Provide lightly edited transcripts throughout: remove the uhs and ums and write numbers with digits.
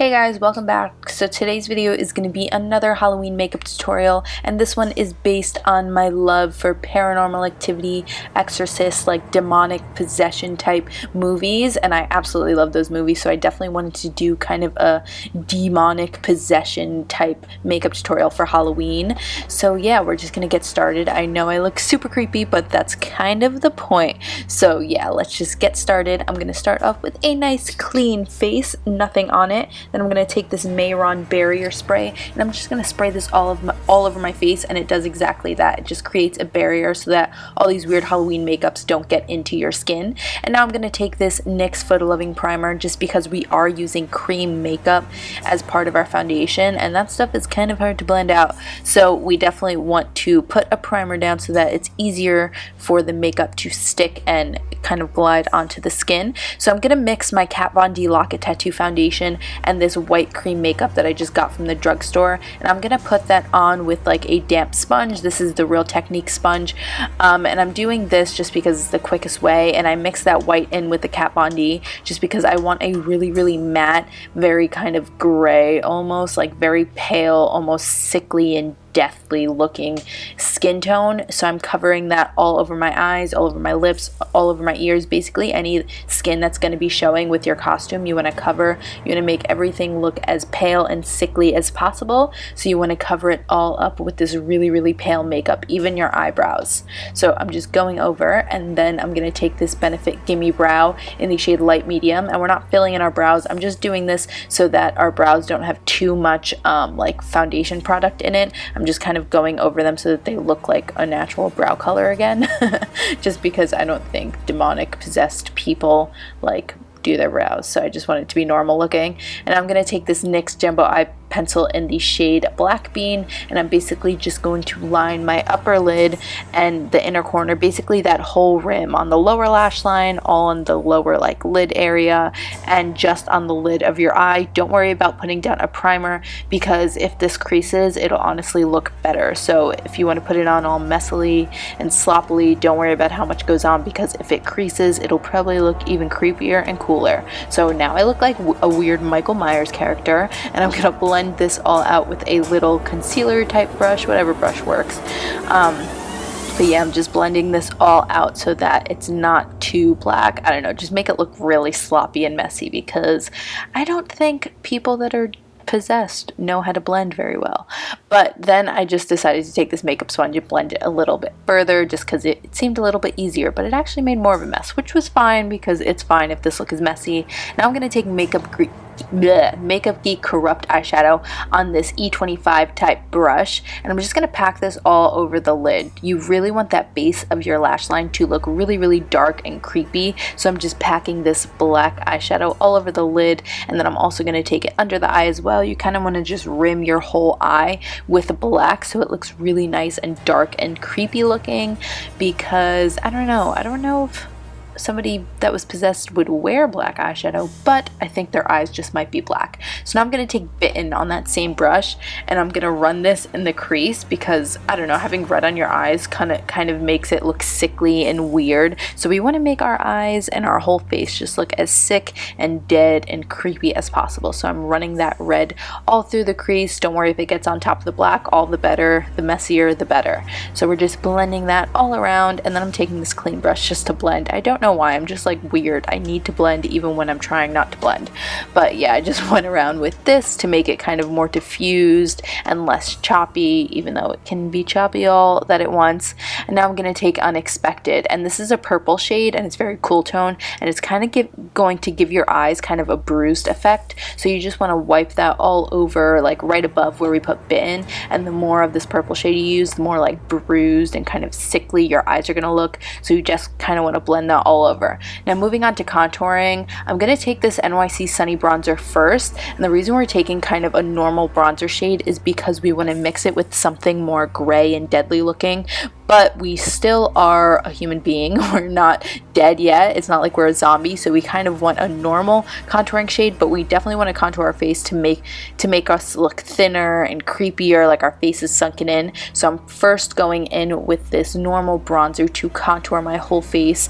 Hey guys, welcome back. So today's video is going to be another Halloween makeup tutorial, and this one is based on my love for Paranormal Activity, Exorcist, like demonic possession type movies, and I absolutely love those movies, so I definitely wanted to do kind of a demonic possession type makeup tutorial for Halloween. So yeah, we're just going to get started. I know I look super creepy, but that's kind of the point. So yeah, let's just get started. I'm going to start off with a nice clean face, nothing on it. Then I'm going to take this Mehron barrier spray and I'm just going to spray this all over my face, and it does exactly that. It just creates a barrier so that all these weird Halloween makeups don't get into your skin. And now I'm going to take this NYX Photo Loving Primer, just because we are using cream makeup as part of our foundation, and that stuff is kind of hard to blend out. So we definitely want to put a primer down so that it's easier for the makeup to stick and kind of glide onto the skin. So I'm going to mix my Kat Von D Lock-It Tattoo foundation and this white cream makeup that I just got from the drugstore, and I'm going to put that on with like a damp sponge. This is the Real Technique sponge, and I'm doing this just because it's the quickest way, and I mix that white in with the Kat Von D just because I want a really matte, very kind of gray, almost like very pale, almost sickly and deathly looking skin tone. So I'm covering that all over my eyes, all over my lips, all over my ears. Basically any skin that's going to be showing with your costume, you want to cover. You want to make everything look as pale and sickly as possible, so you want to cover it all up with this really pale makeup, even your eyebrows. So I'm just going over, and then I'm going to take this Benefit Gimme Brow in the shade Light Medium, and we're not filling in our brows. I'm just doing this so that our brows don't have too much like foundation product in it. I'm just kind of going over them so that they look like a natural brow color again, just because I don't think demonic possessed people like do their brows, so I just want it to be normal looking. And I'm going to take this NYX Jumbo Eye Pencil in the shade Black Bean, and I'm basically just going to line my upper lid and the inner corner, basically that whole rim on the lower lash line, all on the lower like lid area, and just on the lid of your eye. Don't worry about putting down a primer, because if this creases, it'll honestly look better. So if you want to put it on all messily and sloppily, don't worry about how much goes on, because if it creases, it'll probably look even creepier and cooler. So now I look like a weird Michael Myers character, and I'm gonna blend this all out with a little concealer type brush, whatever brush works. But yeah, I'm just blending this all out so that it's not too black. I don't know, just make it look really sloppy and messy, because I don't think people that are possessed know how to blend very well. But then I just decided to take this makeup sponge and blend it a little bit further, just because it seemed a little bit easier, but it actually made more of a mess, which was fine, because it's fine if this look is messy. Now I'm going to take Makeup Geek Corrupt eyeshadow on this E25 type brush, and I'm just going to pack this all over the lid. You really want that base of your lash line to look really dark and creepy, so I'm just packing this black eyeshadow all over the lid, and then I'm also going to take it under the eye as well. You kind of want to just rim your whole eye with black so it looks really nice and dark and creepy looking, because I don't know if somebody that was possessed would wear black eyeshadow, but I think their eyes just might be black. So now I'm going to take Bitten on that same brush, and I'm going to run this in the crease, because I don't know, having red on your eyes kind of makes it look sickly and weird. So we want to make our eyes and our whole face just look as sick and dead and creepy as possible. So I'm running that red all through the crease. Don't worry if it gets on top of the black, all the better, the messier the better. So we're just blending that all around, and then I'm taking this clean brush just to blend. I don't know why, I'm just like weird. I need to blend even when I'm trying not to blend. But yeah, I just went around with this to make it kind of more diffused and less choppy, even though it can be choppy all that at once. And now I'm going to take Unexpected, and this is a purple shade, and it's very cool tone, and it's kind of going to give your eyes kind of a bruised effect. So you just want to wipe that all over, like right above where we put Bitten, and the more of this purple shade you use, the more like bruised and kind of sickly your eyes are going to look. So you just kind of want to blend that all over. Now moving on to contouring, I'm going to take this NYC Sunny Bronzer first, and the reason we're taking kind of a normal bronzer shade is because we want to mix it with something more gray and deadly looking, but we still are a human being. We're not dead yet. It's not like we're a zombie, so we kind of want a normal contouring shade, but we definitely want to contour our face to make us look thinner and creepier, like our face is sunken in. So I'm first going in with this normal bronzer to contour my whole face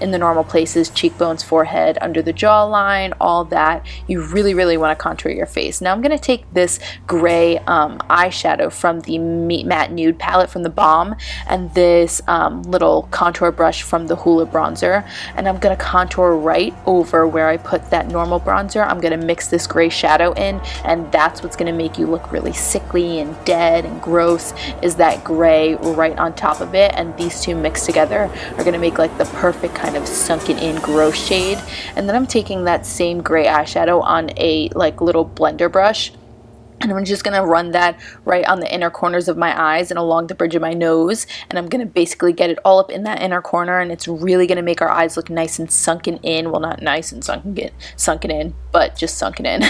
in the normal places, cheekbones, forehead, under the jawline, all that. You really want to contour your face. Now I'm going to take this gray eyeshadow from the Matte Nude palette from TheBalm and this little contour brush from the Hoola bronzer, and I'm going to contour right over where I put that normal bronzer. I'm going to mix this gray shadow in, and that's what's going to make you look really sickly and dead and gross, is that gray right on top of it. And these two mixed together are going to make like the perfect kind of sunken in gross shade. And then I'm taking that same gray eyeshadow on a like little blender brush, and I'm just going to run that right on the inner corners of my eyes and along the bridge of my nose. And I'm going to basically get it all up in that inner corner. And it's really going to make our eyes look nice and sunken in. Well, not nice and sunken in, but just sunken in.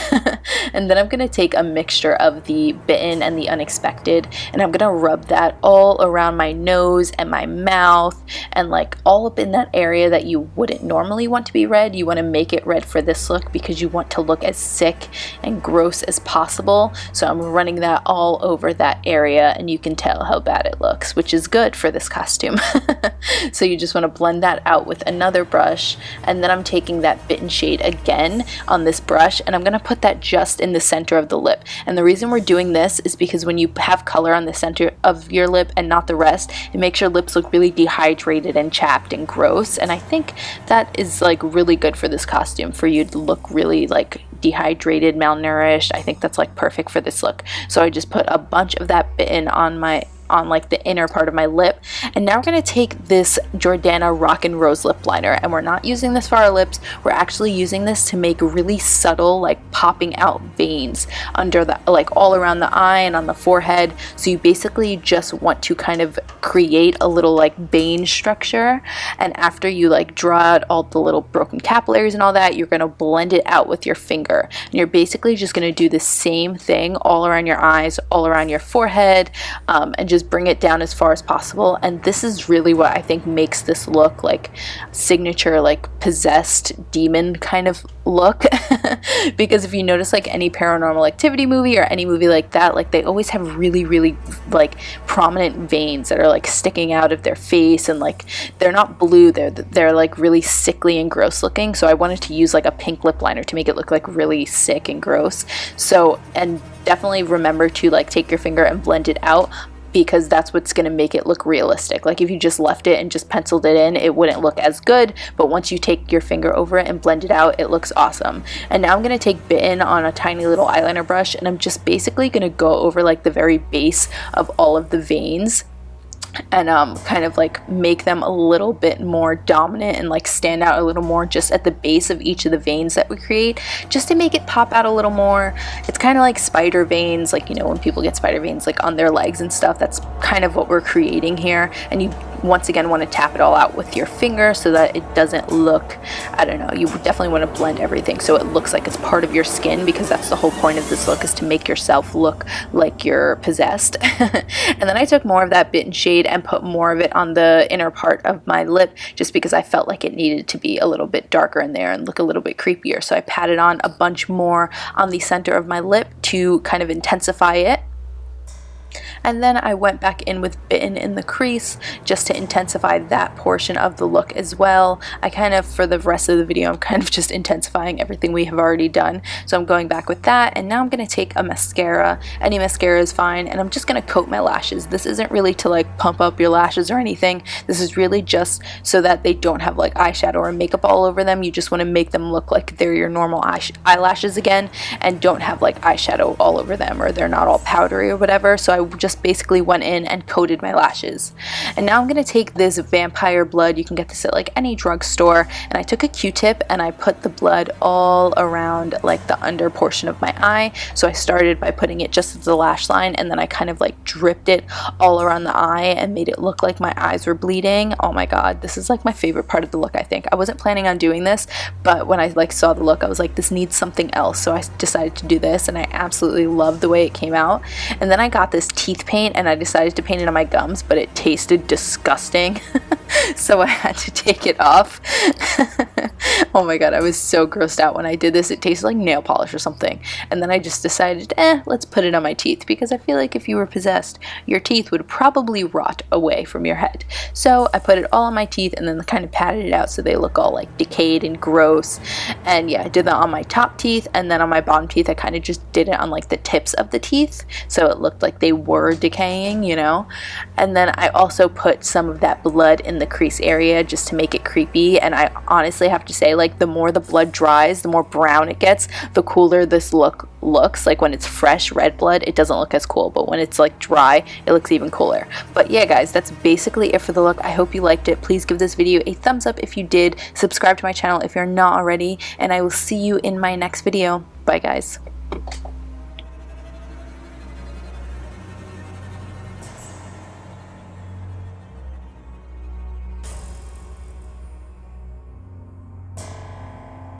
And then I'm going to take a mixture of the Bitten and the Unexpected. And I'm going to rub that all around my nose and my mouth. And like all up in that area that you wouldn't normally want to be red. You want to make it red for this look because you want to look as sick and gross as possible. So I'm running that all over that area, and you can tell how bad it looks, which is good for this costume. So you just want to blend that out with another brush, and then I'm taking that Bitten shade again on this brush, and I'm going to put that just in the center of the lip. And the reason we're doing this is because when you have color on the center of your lip and not the rest, it makes your lips look really dehydrated and chapped and gross. And I think that is like really good for this costume, for you to look really like dehydrated, malnourished. I think that's like perfect for this look. So I just put a bunch of that Bitten on like the inner part of my lip. And now we're going to take this Jordana Rockin' Rose lip liner, and we're not using this for our lips. We're actually using this to make really subtle, like popping out veins under the, like all around the eye and on the forehead. So you basically just want to kind of create a little like vein structure, and after you like draw out all the little broken capillaries and all that, you're going to blend it out with your finger. And you're basically just going to do the same thing all around your eyes, all around your forehead, and just bring it down as far as possible. And this is really what I think makes this look like signature, like possessed demon kind of look. Because if you notice like any Paranormal Activity movie or any movie like that, like they always have really like prominent veins that are like sticking out of their face, and like they're not blue, they're like really sickly and gross looking. So I wanted to use like a pink lip liner to make it look like really sick and gross. So, and definitely remember to like take your finger and blend it out, because that's what's going to make it look realistic. Like if you just left it and just penciled it in, it wouldn't look as good, but once you take your finger over it and blend it out, it looks awesome. And now I'm going to take Bitten on a tiny little eyeliner brush, and I'm just basically going to go over like the very base of all of the veins, and kind of like make them a little bit more dominant and like stand out a little more just at the base of each of the veins that we create, just to make it pop out a little more. It's kind of like spider veins, like, you know, when people get spider veins like on their legs and stuff. That's kind of what we're creating here. And you once again want to tap it all out with your finger so that it doesn't look, I don't know, you definitely want to blend everything so it looks like it's part of your skin, because that's the whole point of this look, is to make yourself look like you're possessed. And then I took more of that Bitten shade and put more of it on the inner part of my lip, just because I felt like it needed to be a little bit darker in there and look a little bit creepier. So I patted on a bunch more on the center of my lip to kind of intensify it. And then I went back in with Bitten in the crease just to intensify that portion of the look as well. I kind of, for the rest of the video, I'm kind of just intensifying everything we have already done. So I'm going back with that, and now I'm going to take a mascara. Any mascara is fine, and I'm just going to coat my lashes. This isn't really to like pump up your lashes or anything. This is really just so that they don't have like eyeshadow or makeup all over them. You just want to make them look like they're your normal eyelashes again, and don't have like eyeshadow all over them, or they're not all powdery or whatever. So I just basically went in and coated my lashes. And now I'm going to take this vampire blood. You can get this at like any drugstore, and I took a Q-tip and I put the blood all around like the under portion of my eye. So I started by putting it just at the lash line, and then I kind of like dripped it all around the eye and made it look like my eyes were bleeding. Oh my god, this is like my favorite part of the look. I think I wasn't planning on doing this, but when I like saw the look, I was like, this needs something else. So I decided to do this, and I absolutely loved the way it came out. And then I got this teeth paint, and I decided to paint it on my gums, but it tasted disgusting. So I had to take it off. Oh my god, I was so grossed out when I did this. It tasted like nail polish or something. And then I just decided, let's put it on my teeth, because I feel like if you were possessed, your teeth would probably rot away from your head. So I put it all on my teeth and then kind of patted it out so they look all like decayed and gross. And yeah, I did that on my top teeth, and then on my bottom teeth I kind of just did it on like the tips of the teeth so it looked like they were decaying, you know. And then I also put some of that blood in the crease area just to make it creepy. And I honestly have to say, like, the more the blood dries, the more brown it gets, the cooler this looks. Like when it's fresh red blood, it doesn't look as cool, but when it's like dry, it looks even cooler. But yeah guys, that's basically it for the look. I hope you liked it. Please give this video a thumbs up if you did, subscribe to my channel if you're not already, and I will see you in my next video. Bye guys.